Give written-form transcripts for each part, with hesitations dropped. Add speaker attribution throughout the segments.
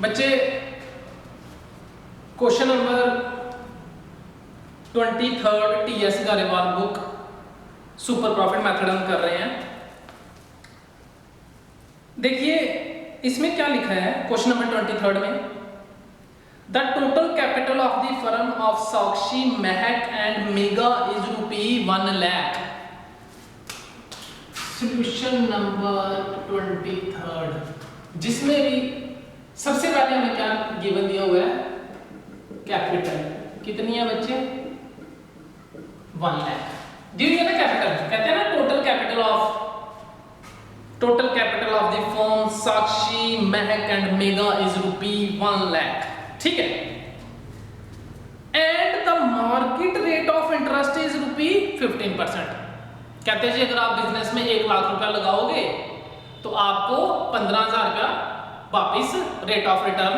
Speaker 1: बच्चे question number 23 TS Grewal book super profit method हम कर रहे हैं। देखिए इसमें क्या लिखा है क्वेश्चन नंबर 23 में, the total capital of the firm of Sakshi Mahak and Megha is ₹1 lakh. Solution number 23 जिसमें भी सबसे पहले हमें क्या गिवन दिया हुआ है, कैपिटल कितनी है बच्चे, 1 लाख दी हुई है ना। कैपिटल कहते हैं ना total capital of the firm Sakshi Mahak and Megha is ₹1 lakh, ठीक है। And the market rate of interest is ₹15%। कहते हैं जी अगर आप बिजनेस में 1 लाख रुपया लगाओगे तो आपको 15,000 रुपया वापिस रेट ऑफ रिटर्न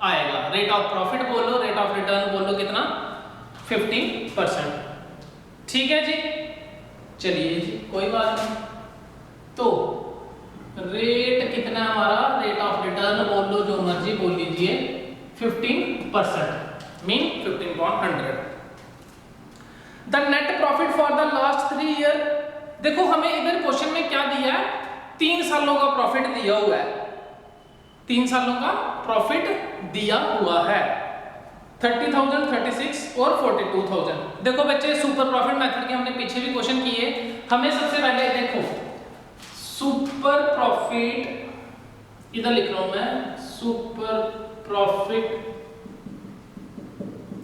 Speaker 1: आएगा। रेट ऑफ प्रॉफिट बोलो, रेट ऑफ रिटर्न बोलो, कितना, 15%, ठीक है जी। चलिए जी कोई बात नहीं, तो रेट कितना हमारा, रेट ऑफ रिटर्न बोल लो, जो मर्जी बोल लीजिए, 15% mean 15/100। The net profit for the last 3 year. देखो हमें इधर क्वेश्चन में क्या दिया है, 3 सालों का प्रॉफिट दिया हुआ है, 3 सालों का प्रॉफिट दिया हुआ है, 30,000, 36 और 42,000। देखो बच्चे सुपर प्रॉफिट मेथड के हमने पीछे भी क्वेश्चन किए। हमें सबसे पहले देखो सुपर प्रॉफिट, इधर लिख रहा हूं मैं, super profit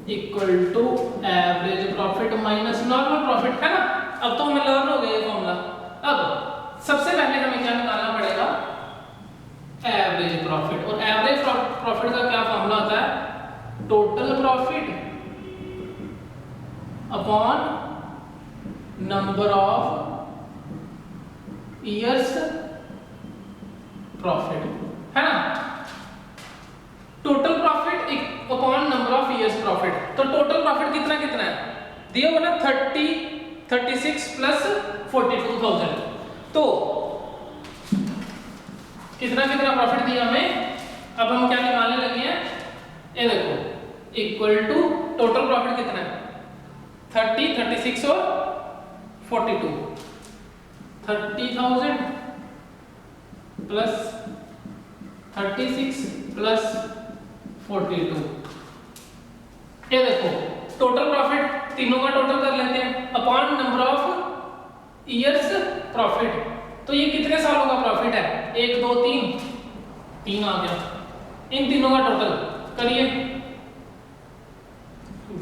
Speaker 1: equal to average profit minus normal profit, है ना। अब तो हमें लर्न हो गया ये फॉर्मूला। अब सबसे पहले हमें क्या निकालना पड़ेगा, एवरेज प्रॉफिट। और एवरेज प्रॉफिट का क्या फॉर्मूला होता है, total profit upon number of years profit, है ना। Total profit upon number of years profit. तो टोटल प्रॉफिट कितना कितना है दिया हुआ ना, 30, 36 प्लस 42,000। तो कितना कितना प्रॉफिट दिया हमें। अब हम क्या निकालने लगे हैं, ये देखो इक्वल टू टोटल प्रॉफिट कितना है, 30, 36 और 42, 30,000 प्लस 36 प्लस 42। ये देखो टोटल प्रॉफिट, तीनों का टोटल कर लेते हैं, upon number of years profit. तो ये कितने सालों का प्रॉफिट है, 1, 2, 3 आ गया। इन तीनों का टोटल करिए,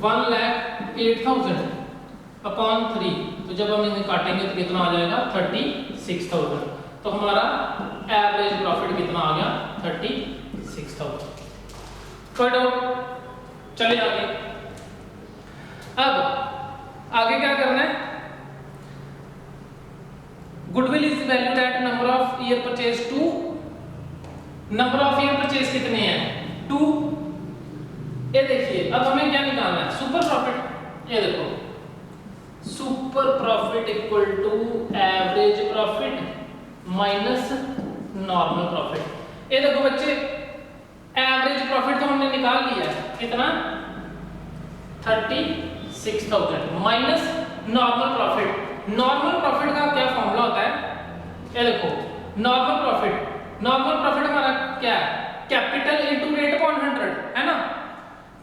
Speaker 1: 1,08,000 अपॉन 3। तो जब हम इन्हें काटेंगे तो कितना आ जाएगा, 36,000। तो हमारा एवरेज प्रॉफिट कितना आ गया, 36,000। कोई डाउट, चलिए आगे। अब आगे क्या करना है, goodwill is valued eight number of year purchase 2। Number of year purchase कितने हैं, 2। ये देखिए अब हमें क्या निकालना है, सुपर प्रॉफिट। ये देखो super profit equal to average profit minus normal profit. ये देखो बच्चे एवरेज प्रॉफिट तो हमने निकाल लिया है, कितना, 36,000 minus normal profit. Normal profit का क्या फॉर्मूला होता है, ये देखो नॉर्मल प्रॉफिट हमारा क्या है, कैपिटल इनटू रेट अपॉन 100, है ना।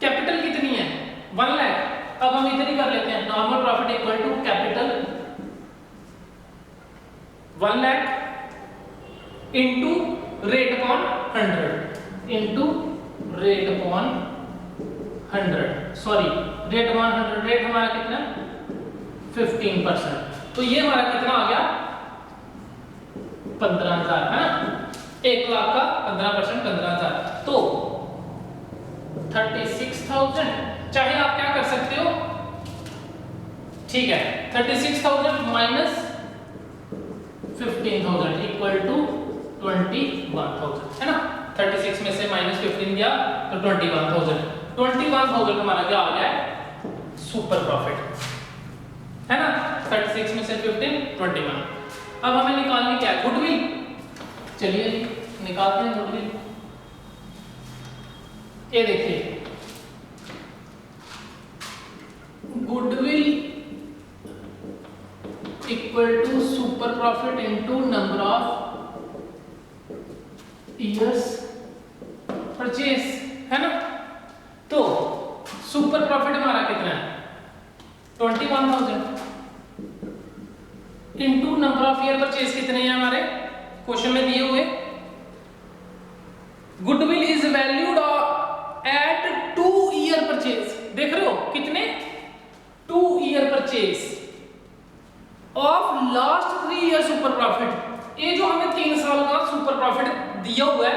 Speaker 1: कैपिटल कितनी है, 1 लाख। अब हम इधर ही कर लेते हैं, normal profit equal to capital 1 lakh into rate upon 100, into rate upon 100, sorry rate upon 100, rate हमारा कितना, 15%। तो ये हमारा कितना आ गया, 15,000, है ना। 1 लाख का 15%, 15,000। तो 36,000, चाहे आप क्या कर सकते हो, ठीक है, 36,000 माइनस 15,000 इक्वल टू 21,000, है ना। 36 में से माइनस 15 गया तो 21,000। 21,000 हमारा क्या आ गया है, सुपर प्रॉफिट, है ना। 36 में से 15, 21। अब हमें निकालनी क्या है, गुडविल। चलिए निकालते हैं गुडविल। ये देखिए, goodwill equal to super profit into number of years purchase, है ना। तो सुपर प्रॉफिट हमारा कितना है 21,000 into number of year purchase कितने हैं हमारे क्वेश्चन में दिए हुए। Goodwill is valued at 2 year purchase, देख रहे हो कितने 2 year purchase of last 3 year super profit. ये जो हमें 3 साल का सुपर प्रॉफिट दिया हुआ है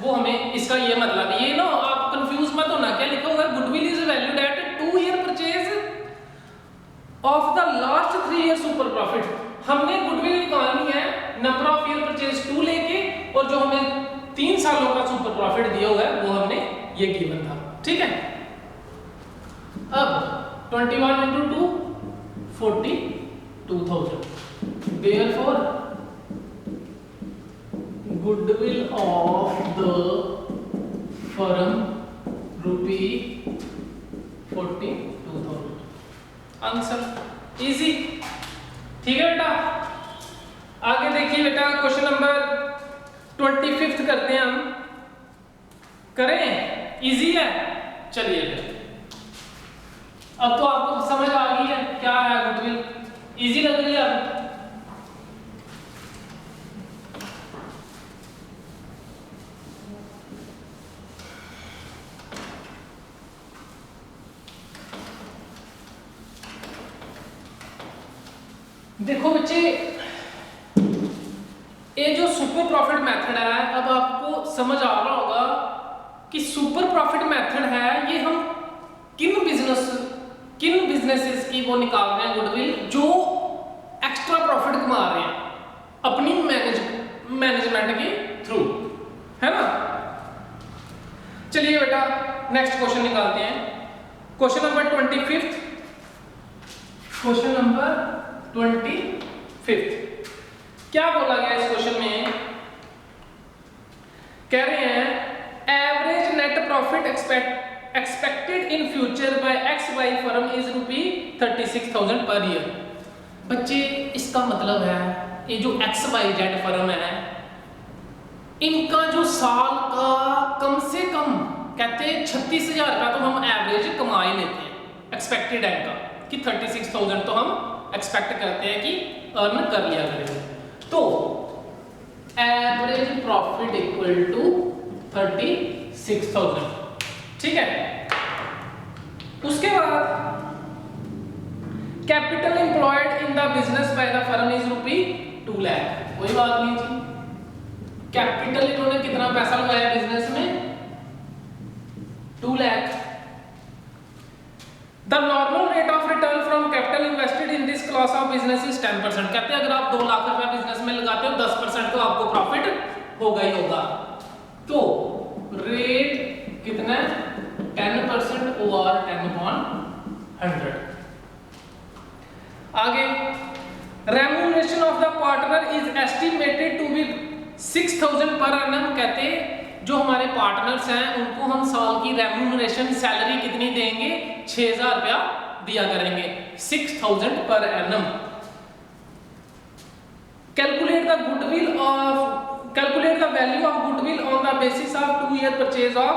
Speaker 1: वो हमें इसका ये मतलब, ये ना आप कंफ्यूज मत होना, क्या लिखा हुआ है goodwill is valued at 2 year purchase of the last 3 year super profit. हमने गुडविल निकालनी है नंबर ऑफ ईयर परचेज 2 लेके, और जो हमें 3 सालों का सुपर प्रॉफिट दिया हुआ है वो हमने ये गिवन था, ठीक है। अब 21 into 2 42,000, therefore goodwill of the firm ₹42,000। Answer easy, ठीक है बेटा। आगे देखिए बेटा, क्वेश्चन नंबर 25 करते हैं हम, करें, इजी है। चलिए फिर, अब तो आपको समझ आ गई है क्या है गुडविल, इजी लग रही है अब। देखो बच्चे, ये जो सुपर प्रॉफिट मेथड है, अब आपको समझ आ रहा होगा कि सुपर प्रॉफिट मेथड है, ये हम किन बिजनेसेस की वो निकाल रहे हैं गुडविल, जो एक्स्ट्रा प्रॉफिट कमा रहे हैं अपनी मैनेजमेंट के थ्रू, है ना। चलिए बेटा नेक्स्ट क्वेश्चन निकालते हैं, क्वेश्चन नंबर 25। क्वेश्चन नंबर 25 क्या बोला गया इस क्वेश्चन में, कह रहे हैं average net profit expected in future by XY firm is ₹36,000 per year. बच्चे इसका मतलब है ये जो XYZ फर्म है, इनका जो साल का कम से कम कहते हैं 36,000 का तो हम एवरेज कमा ही लेते हैं, एक्सपेक्टेड है इनका कि 36,000 तो हम एक्सपेक्ट करते हैं कि अर्न कर लिया करेंगे। तो एवरेज प्रॉफिट इक्वल टू 36,000, ठीक है। उसके बाद capital employed in the business by the firm is ₹2 lakh, कोई बात नहीं जी, कैपिटल इन्होंने कितना पैसा लगाया बिजनेस में 2 lakh. The normal rate of return from capital invested in this class of business is 10%। कहते हैं अगर आप 2 लाख रुपया बिजनेस में लगाते हो 10% तो आपको प्रॉफिट होगा ही होगा। तो रेट कितना है 10% ओवर 10/100। आगे remuneration of the partner is estimated to be 6,000 per annum. कहते हैं जो हमारे पार्टनर्स हैं उनको हम साल की रेम्यूनरेशन सैलरी कितनी देंगे 6,000 रुपया दिया करेंगे, 6,000 per annum. Calculate the value of goodwill on the basis of 2 year purchase of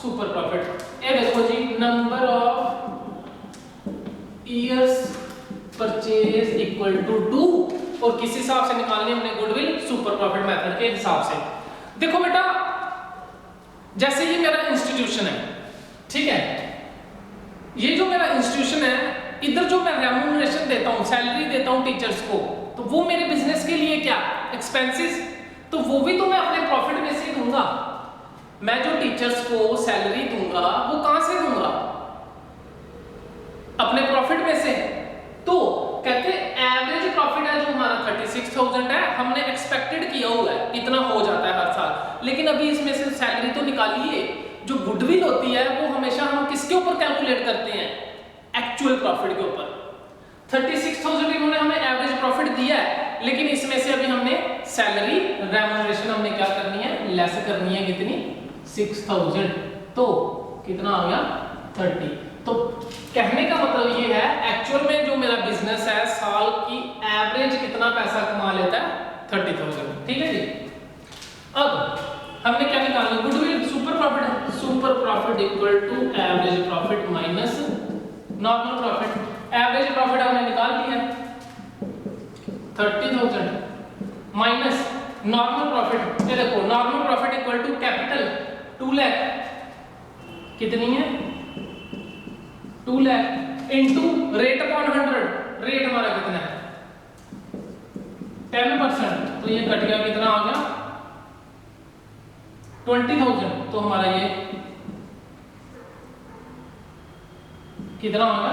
Speaker 1: super profit. ये देखो जी, number of years purchase equal to 2, और किस हिसाब से निकालनी हमने गुडविल, सुपर प्रॉफिट मेथड के हिसाब से। देखो बेटा, जैसे ये मेरा इंस्टीट्यूशन है, ठीक है, ये जो मेरा इंस्टीट्यूशन है, इधर जो मैं रेम्यूनरेशन देता हूँ, सैलरी देता हूँ टीचर्स को, तो वो मेरे बिजनेस के लिए क्या एक्सपेंसेस, तो वो भी तो मैं अपने प्रॉफिट में से दूंगा। मैं जो टीचर्स को सैलरी दूंगा वो कहां से दूंगा, अपने प्रॉफिट में से। तो कहते हैं एवरेज प्रॉफिट है जो हमारा 36,000 है, हमने एक्सपेक्टेड किया हुआ है, इतना हो जाता है हर साल, लेकिन अभी इसमें से सैलरी तो निकालिए। जो गुडविल होती है वो हमेशा हम किसके ऊपर कैलकुलेट करते हैं, एक्चुअल प्रॉफिट के ऊपर। 36,000 इन्होंने हमें एवरेज प्रॉफिट दिया है, लेकिन इसमें से अभी हमने सैलरी रेम्यूनरेशन हमने क्या करनी है, लेस करनी है, कितनी 6,000। तो कितना आ गया 30। तो कहने का मतलब ये है एक्चुअल में जो मेरा बिजनेस है साल की एवरेज कितना पैसा कमा लेता है 30,000। ठीक है जी। अब हमने क्या निकालना, गुडविल सुपर प्रॉफिट है, super profit equal to average profit minus normal profit. Average profit हमने निकाल लिया 30,000 माइनस नॉर्मल प्रॉफिट। ये देखो normal profit equal to capital 2 lakh कितनी है 2 lakh into rate upon 100। Rate हमारा कितना है 10%, तो ये कट गया कितना आ गया 20,000। तो हमारा ये कितना होगा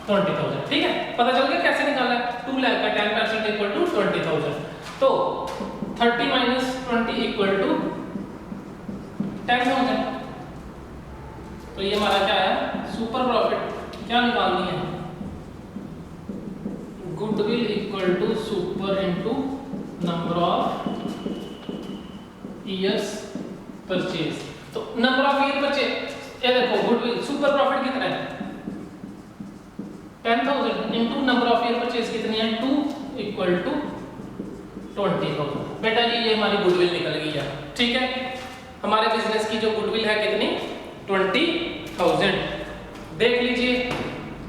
Speaker 1: 20,000। ठीक है, पता चल गया कैसे निकालना है। 2 लाख का 10% इक्वल टू 20,000। तो 30 माइनस 20 इक्वल टू 10,000। तो ये हमारा क्या है सुपर प्रॉफिट। क्या निकालनी है, goodwill equal to super into number of years purchase. तो नंबर ऑफ ईयर परचेज, ये देखो गुडविल सुपर प्रॉफिट कितना है 10,000 into number of year purchase कितनी है 2 इक्वल टू 20,000। बेटा जी ये हमारी गुडविल निकल गई है। ठीक है, हमारे बिजनेस की जो गुडविल है कितनी 20,000। देख लीजिए,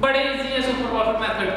Speaker 1: बड़े इजी है सुपर प्रॉफिट मेथड।